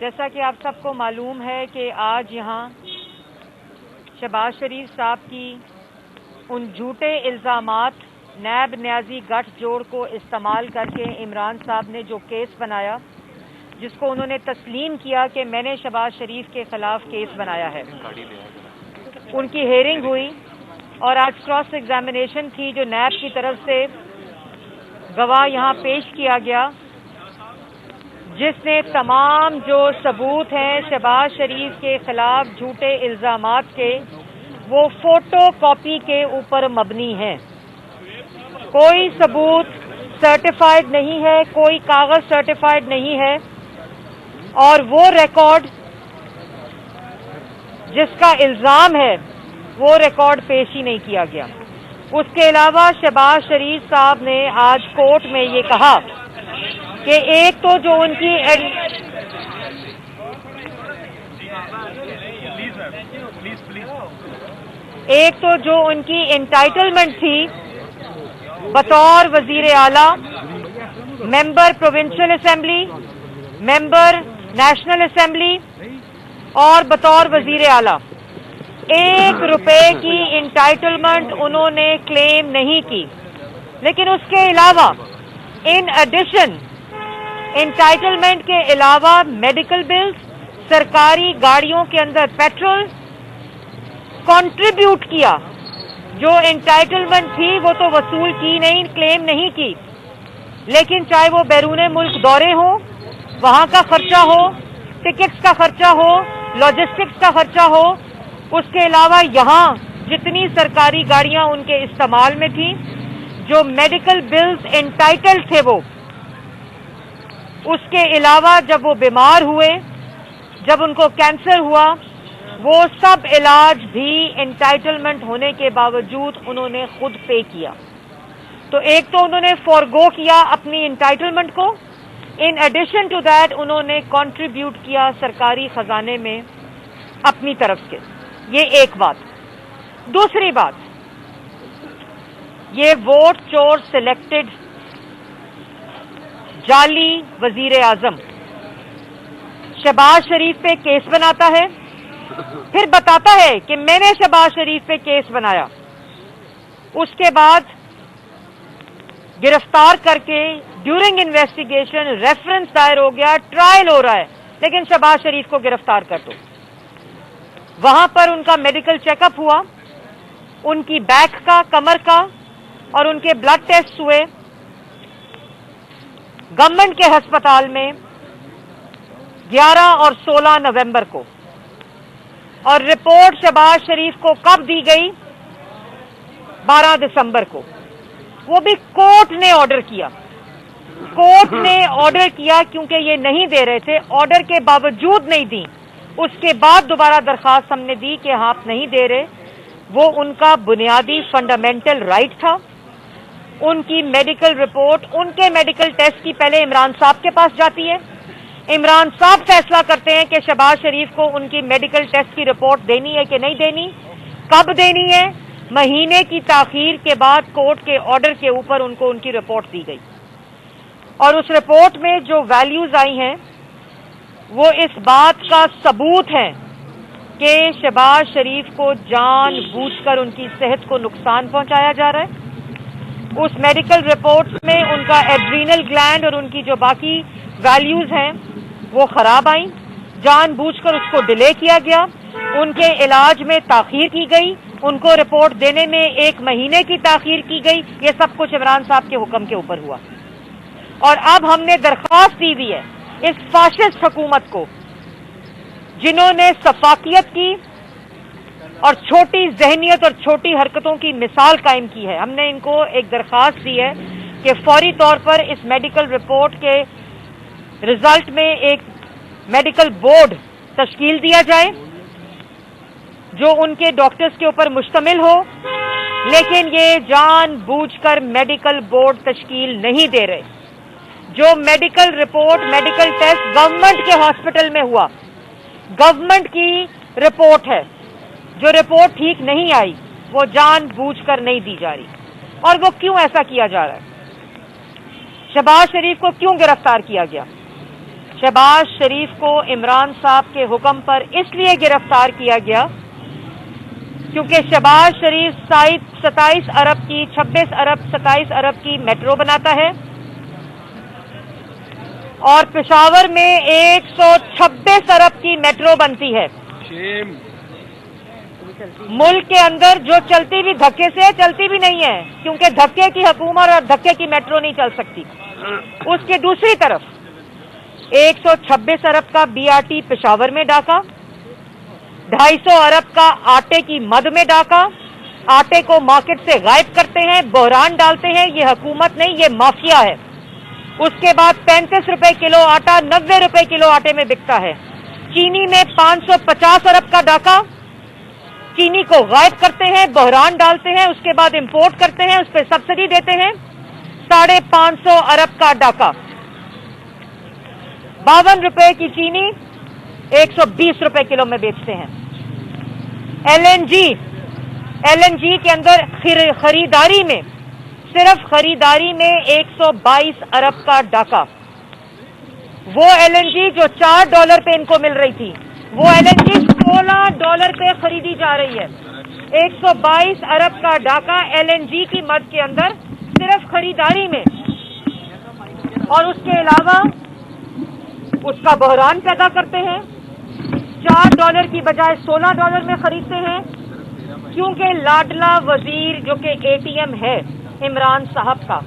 جیسا کہ آپ سب کو معلوم ہے کہ آج یہاں شہباز شریف صاحب کی ان جھوٹے الزامات نیب نیازی گٹھ جوڑ کو استعمال کر کے عمران صاحب نے جو کیس بنایا، جس کو انہوں نے تسلیم کیا کہ میں نے شہباز شریف کے خلاف کیس بنایا ہے، ان کی ہیئرنگ ہوئی اور آج کراس ایگزامینیشن تھی جو نیب کی طرف سے گواہ یہاں پیش کیا گیا، جس نے تمام جو ثبوت ہیں شہباز شریف کے خلاف جھوٹے الزامات کے، وہ فوٹو کاپی کے اوپر مبنی ہیں۔ کوئی ثبوت سرٹیفائیڈ نہیں ہے، کوئی کاغذ سرٹیفائیڈ نہیں ہے، اور وہ ریکارڈ جس کا الزام ہے وہ ریکارڈ پیش ہی نہیں کیا گیا۔ اس کے علاوہ شہباز شریف صاحب نے آج کورٹ میں یہ کہا کہ ایک تو جو ان کی انٹائٹلمنٹ تھی بطور وزیر اعلیٰ، ممبر پروونشل اسمبلی، ممبر نیشنل اسمبلی اور بطور وزیر اعلیٰ، 1 روپے کی انٹائٹلمنٹ انہوں نے کلیم نہیں کی، لیکن اس کے علاوہ ان ایڈیشن انٹائٹلمنٹ کے علاوہ میڈیکل بلز، سرکاری گاڑیوں کے اندر پیٹرول کنٹریبیوٹ کیا۔ جو انٹائٹلمنٹ تھی وہ تو وصول کی نہیں، کلیم نہیں کی، لیکن چاہے وہ بیرون ملک دورے ہوں، وہاں کا خرچہ ہو، ٹکٹس کا خرچہ ہو، لاجسٹکس کا خرچہ ہو، اس کے علاوہ یہاں جتنی سرکاری گاڑیاں ان کے استعمال میں تھیں، جو میڈیکل بلز انٹائٹل تھے وہ، اس کے علاوہ جب وہ بیمار ہوئے، جب ان کو کینسر ہوا، وہ سب علاج بھی انٹائٹلمنٹ ہونے کے باوجود انہوں نے خود پے کیا۔ تو ایک تو انہوں نے فورگو کیا اپنی انٹائٹلمنٹ کو، ان ایڈیشن ٹو دیٹ انہوں نے کنٹریبیوٹ کیا سرکاری خزانے میں اپنی طرف سے۔ یہ ایک بات۔ دوسری بات، یہ ووٹ چور سلیکٹڈ جعلی وزیر اعظم شہباز شریف پہ کیس بناتا ہے، پھر بتاتا ہے کہ میں نے شہباز شریف پہ کیس بنایا، اس کے بعد گرفتار کر کے ڈیورنگ انویسٹیگیشن ریفرنس دائر ہو گیا، ٹرائل ہو رہا ہے، لیکن شہباز شریف کو گرفتار کر دو۔ وہاں پر ان کا میڈیکل چیک اپ ہوا، ان کی بیک کا، کمر کا، اور ان کے بلڈ ٹیسٹ ہوئے گورنمنٹ کے ہسپتال میں 11 اور 16 نومبر کو، اور رپورٹ شہباز شریف کو کب دی گئی؟ 12 دسمبر کو۔ وہ بھی کورٹ نے آرڈر کیا، کورٹ نے آرڈر کیا کیونکہ یہ نہیں دے رہے تھے، آرڈر کے باوجود نہیں دی۔ اس کے بعد دوبارہ درخواست ہم نے دی کہ آپ نہیں دے رہے، وہ ان کا بنیادی فنڈامنٹل رائٹ تھا۔ ان کی میڈیکل رپورٹ، ان کے میڈیکل ٹیسٹ کی پہلے عمران صاحب کے پاس جاتی ہے، عمران صاحب فیصلہ کرتے ہیں کہ شہباز شریف کو ان کی میڈیکل ٹیسٹ کی رپورٹ دینی ہے کہ نہیں دینی، کب دینی ہے۔ مہینے کی تاخیر کے بعد کورٹ کے آرڈر کے اوپر ان کو ان کی رپورٹ دی گئی، اور اس رپورٹ میں جو ویلیوز آئی ہیں وہ اس بات کا ثبوت ہے کہ شہباز شریف کو جان بوجھ کر ان کی صحت کو نقصان پہنچایا جا رہا ہے۔ اس میڈیکل رپورٹ میں ان کا ایڈرینل گلینڈ اور ان کی جو باقی ویلیوز ہیں وہ خراب آئیں، جان بوجھ کر اس کو ڈیلے کیا گیا، ان کے علاج میں تاخیر کی گئی، ان کو رپورٹ دینے میں 1 مہینے کی تاخیر کی گئی۔ یہ سب کچھ عمران صاحب کے حکم کے اوپر ہوا، اور اب ہم نے درخواست دی ہوئی ہے اس فاشسٹ حکومت کو، جنہوں نے سفاکیت کی اور چھوٹی ذہنیت اور چھوٹی حرکتوں کی مثال قائم کی ہے۔ ہم نے ان کو ایک درخواست دی ہے کہ فوری طور پر اس میڈیکل رپورٹ کے رزلٹ میں ایک میڈیکل بورڈ تشکیل دیا جائے جو ان کے ڈاکٹرز کے اوپر مشتمل ہو، لیکن یہ جان بوجھ کر میڈیکل بورڈ تشکیل نہیں دے رہے۔ جو medical report, medical test government کے ہاسپٹل میں ہوا، گورنمنٹ کی رپورٹ ہے، جو رپورٹ ٹھیک نہیں آئی وہ جان بوجھ کر نہیں دی جا رہی۔ اور وہ کیوں ایسا کیا جا رہا ہے؟ شہباز شریف کو کیوں گرفتار کیا گیا؟ शहबाज शरीफ को इमरान साहब के हुक्म पर इसलिए गिरफ्तार किया गया क्योंकि शहबाज शरीफ 27 अरब की 26 अरब 27 अरब की मेट्रो बनाता है और पेशावर में 126 अरब की मेट्रो बनती है। मुल्क के अंदर जो चलती भी धक्के से चलती भी नहीं है, क्योंकि धक्के की हुकूमत और धक्के की मेट्रो नहीं चल सकती। उसके दूसरी तरफ 126 अरब का बीआरटी पेशावर में डाका, 250 अरब का आटे की मद में डाका, आटे को मार्केट से गायब करते हैं, बहरान डालते हैं। ये हुकूमत नहीं, ये माफिया है। उसके बाद 35 रुपए किलो आटा 90 रुपए किलो आटे में बिकता है। चीनी में 550 अरब का डाका, चीनी को गायब करते हैं, बहरान डालते हैं, उसके बाद इंपोर्ट करते हैं, उस पर सब्सिडी देते हैं। 550 अरब का डाका, 52 रुपए की चीनी 120 रुपए किलो में बेचते हैं। एलएनजी के अंदर खरीदारी में, सिर्फ खरीदारी में 122 अरब का डाका। वो एलएनजी जो $4 पे इनको मिल रही थी, वो एलएनजी $16 पे खरीदी जा रही है। 122 अरब का डाका एलएनजी की मद के अंदर सिर्फ खरीदारी में, और उसके अलावा उसका बहरान पैदा करते हैं। $4 की बजाय $16 में खरीदते हैं, क्योंकि लाडला वजीर जो कि एटीएम है इमरान साहब का,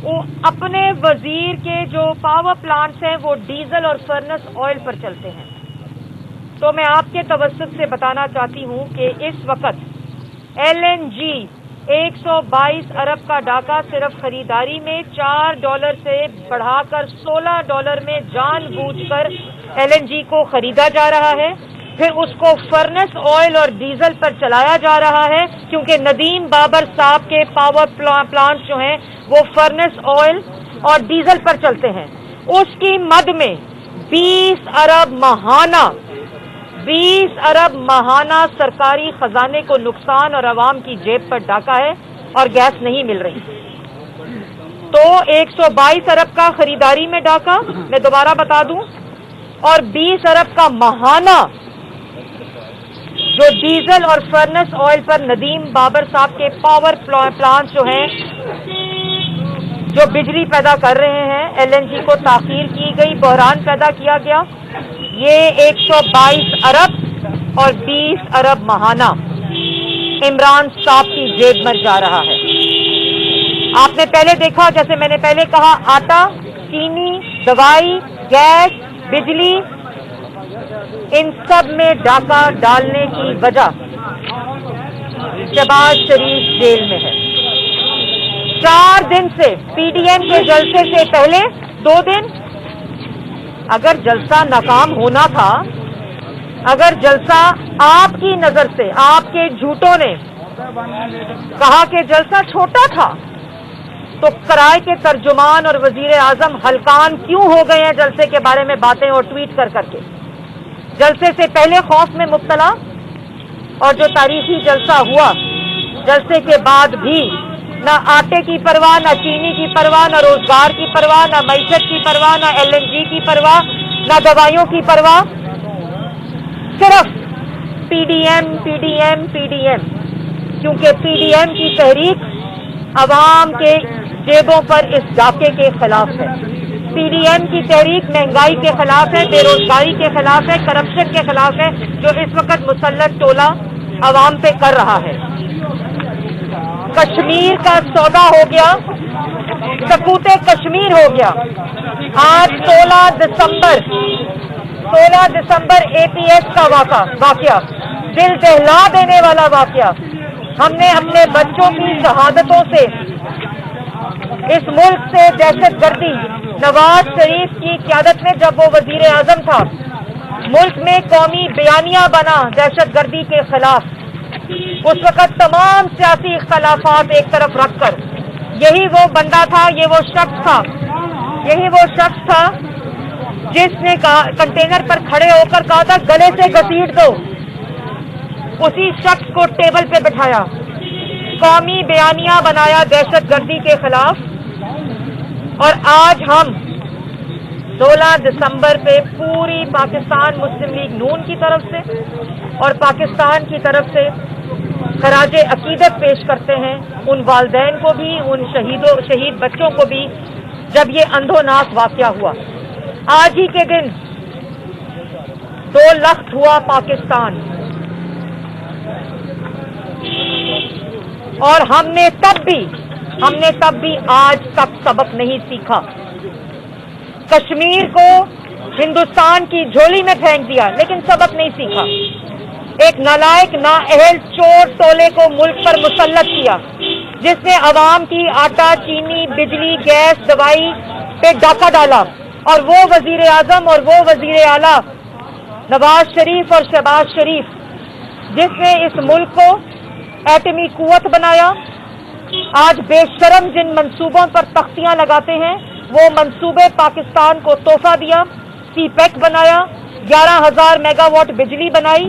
वो अपने वजीर के जो पावर प्लांट्स हैं वो डीजल और फर्नेस ऑयल पर चलते हैं। तो मैं आपके तवज्जुह से बताना चाहती हूं कि इस वक्त एलएनजी 122 अरब का डाका सिर्फ खरीदारी में $4 से बढ़ाकर $16 में जानबूझकर एलएनजी को खरीदा जा रहा है। फिर उसको फर्नेस ऑयल और डीजल पर चलाया जा रहा है, क्योंकि नदीम बाबर साहब के पावर प्लांट जो हैं वो फर्नेस ऑयल और डीजल पर चलते हैं। उसकी मद में 20 अरब महाना सरकारी खजाने को नुकसान और आवाम की जेब पर डाका है, और गैस नहीं मिल रही। तो 122 अरब का खरीदारी में डाका, मैं दोबारा बता दूं, और 20 अरब का महाना जो डीजल और फर्नेस ऑयल पर नदीम बाबर साहब के पावर प्लांट जो हैं जो बिजली पैदा कर रहे हैं, एलएनजी को ताखीर की गई, बहरान पैदा किया गया। ये 122 अरब और 20 अरब महाना इमरान साहब की जेब में जा रहा है। आपने पहले देखा, जैसे मैंने पहले कहा, आटा, चीनी, दवाई, गैस, बिजली, इन सब में डाका डालने की वजह शहबाज शरीफ जेल में है। 4 दिन से पीडीएम के जलसे से पहले 2 दिन, अगर जलसा नाकाम होना था, अगर जलसा आपकी नजर से, आपके झूठों ने कहा कि जलसा छोटा था, तो कराए के तर्जुमान और वजीर आजम हलकान क्यों हो गए हैं जलसे के बारे में बातें और ट्वीट कर करके। जलसे से पहले खौफ में मुब्तला, और जो तारीखी जलसा हुआ, जलसे के बाद भी ना आटे की परवाह, ना चीनी की परवाह, ना रोजगार की परवाह, ना मईशत की परवाह, ना एलएनजी की परवाह, ना दवाइयों की परवाह, सिर्फ पीडीएम पीडीएम पीडीएम। क्योंकि पीडीएम की तहरीक अवाम के जेबों पर इस डाके के खिलाफ है। पीडीएम की तहरीक महंगाई के खिलाफ है, बेरोजगारी के खिलाफ है, करप्शन के खिलाफ है, जो इस वक्त मुसल्लत टोला अवाम पे कर रहा है। कश्मीर का सौदा हो गया, सकूते कश्मीर हो गया। आज 16 दिसंबर एपीएस का वाकया, दिल दहला देने वाला वाकया। हमने अपने बच्चों की शहादतों से, इस मुल्क से दहशतगर्दी, नवाज शरीफ की क़यादत में जब वो वजीर आजम था, मुल्क में कौमी बयानिया बना दहशतगर्दी के खिलाफ। उस वक्त तमाम सियासी इख्तलाफात एक तरफ रखकर, यही वो बंदा था, यही वो शख्स था जिसने कहा, कंटेनर पर खड़े होकर कहा था गले से घसीट दो। उसी शख्स को टेबल पे बिठाया, कौमी बयानिया बनाया दहशतगर्दी के खिलाफ। और आज हम 16 दिसंबर पे पूरी पाकिस्तान मुस्लिम लीग नून की तरफ से और पाकिस्तान की तरफ से खराज अकीदत पेश करते हैं उन वालदैन को भी, उन शहीद बच्चों को भी, जब ये अंधोनाक वाक़या हुआ। आज ही के दिन 2 लाख हुआ पाकिस्तान, और हमने तब भी आज तक सबक नहीं सीखा। कश्मीर को हिंदुस्तान की झोली में फेंक दिया, लेकिन सबक नहीं सीखा। एक नालायक नाअहल चोर टोले को मुल्क पर मुसल्लत किया, जिसने अवाम की आटा, चीनी, बिजली, गैस, दवाई पे डाका डाला, और वो वजीर आजम और वो वजीर आला नवाज शरीफ और शहबाज शरीफ, जिसने इस मुल्क को एटमी कुव्वत बनाया, आज बेशरम जिन मंसूबों पर तख्तियां लगाते हैं, वो मंसूबे पाकिस्तान को तोहफा दिया। सीपेक बनाया, 11,000 मेगावाट बिजली बनाई,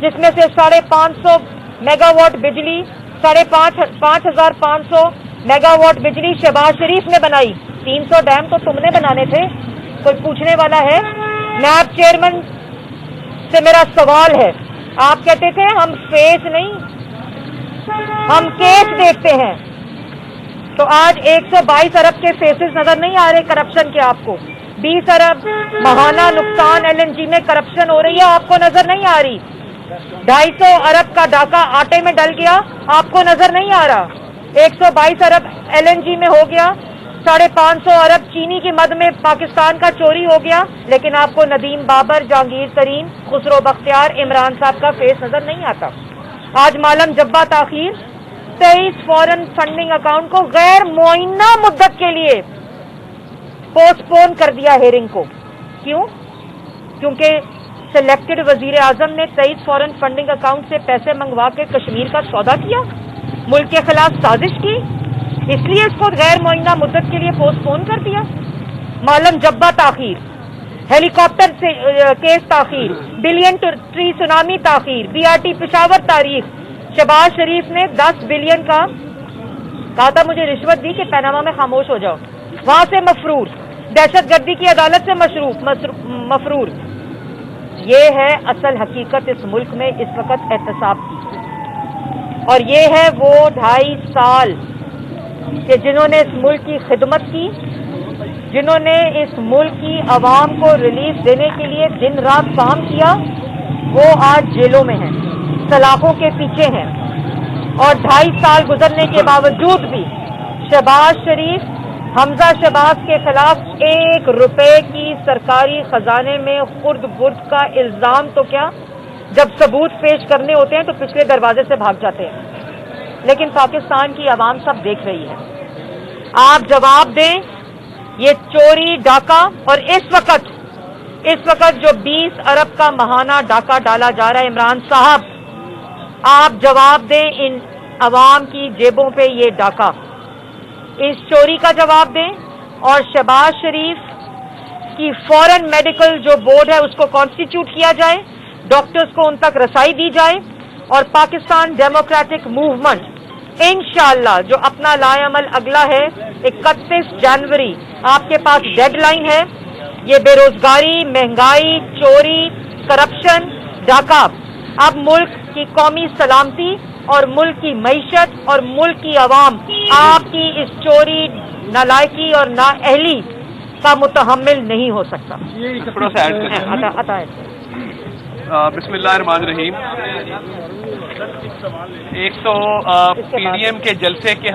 जिसमें से 550 मेगावाट बिजली, 5,500 मेगावाट बिजली शहबाज शरीफ ने बनाई। 300 डैम तो तुमने बनाने थे, कोई पूछने वाला है? नैब चेयरमैन से मेरा सवाल है, आप कहते थे हम फेस नहीं, हम केस देखते हैं, तो आज 122 अरब के फेसेस नजर नहीं आ रहे करप्शन के आपको? 20 अरब महाना नुकसान LNG में करप्शन हो रही है, आपको नजर नहीं आ रही? 250 अरब का डाका आटे में डल गया, आपको नजर नहीं आ रहा? 122 अरब LNG में हो गया, 550 अरब चीनी की मद में पाकिस्तान का चोरी हो गया, लेकिन आपको नदीम बाबर, जहांगीर तरीन, खुसरो बख्तियार, इमरान साहब का फेस नजर नहीं आता। आज मालम जब्बा ताखीर, 23 फॉरेन फंडिंग अकाउंट को गैर मुअय्यना मुद्दत के लिए पोस्टपोन कर दिया हेयरिंग को। क्यों? क्योंकि सिलेक्टेड वजीर आजम ने 23 फॉरेन फंडिंग अकाउंट से पैसे मंगवा के कश्मीर का सौदा किया, मुल्क के खिलाफ साजिश की, इसलिए इसको गैर मुअय्यना मुद्दत के लिए पोस्टपोन कर दिया। मालम जब्बा ताखीर, हेलीकॉप्टर से केस ताखीर, बिलियन ट्री सुनामी ताखीर, BRT पेशावर तारीख। शहबाज शरीफ ने 10 बिलियन का कहा था, मुझे रिश्वत दी कि पनामा में खामोश हो जाओ, वहां से मफरूर, दहशतगर्दी की अदालत से मफरूर। ये है असल हकीकत इस मुल्क में इस वक्त एहतसाब की, और ये है वो 2.5 साल कि जिन्होंने इस मुल्क की खिदमत की, जिन्होंने इस मुल्क की आवाम को रिलीफ देने के लिए दिन रात काम किया, वो आज जेलों में हैं, सलाखों के पीछे हैं। और 2.5 साल गुजरने के बावजूद भी शहबाज शरीफ, हमजा शहबाज के खिलाफ 1 रुपए की सरकारी खजाने में खुर्द बुर्द का इल्जाम तो क्या, जब सबूत पेश करने होते हैं तो पिछले दरवाजे से भाग जाते हैं। लेकिन पाकिस्तान की आवाम सब देख रही है, आप जवाब दें ये चोरी डाका। और इस वक्त जो 20 अरब का महाना डाका डाला जा रहा है, इमरान साहब आप जवाब दें इन अवाम की जेबों पे ये डाका, इस चोरी का जवाब दें। और शहबाज शरीफ की फॉरेन मेडिकल जो बोर्ड है उसको कॉन्स्टिट्यूट किया जाए, डॉक्टर्स को उन तक रसाई दी जाए, और पाकिस्तान डेमोक्रेटिक मूवमेंट इंशाअल्लाह जो अपना लाएअमल अगला है 31 जनवरी, आपके पास डेडलाइन है। ये बेरोजगारी, महंगाई, चोरी, करप्शन, डाका अब मुल्क की कौमी सलामती और मुल्क की मईशत और मुल्क की आवाम आपकी इस चोरी, नालायकी और नाअहली का मुतहम्मिल नहीं हो सकता। थोड़ा सा ऐड है बिस्मिल्लाहिर्रहमानिर्रहीम। 100 PDM के जलसे के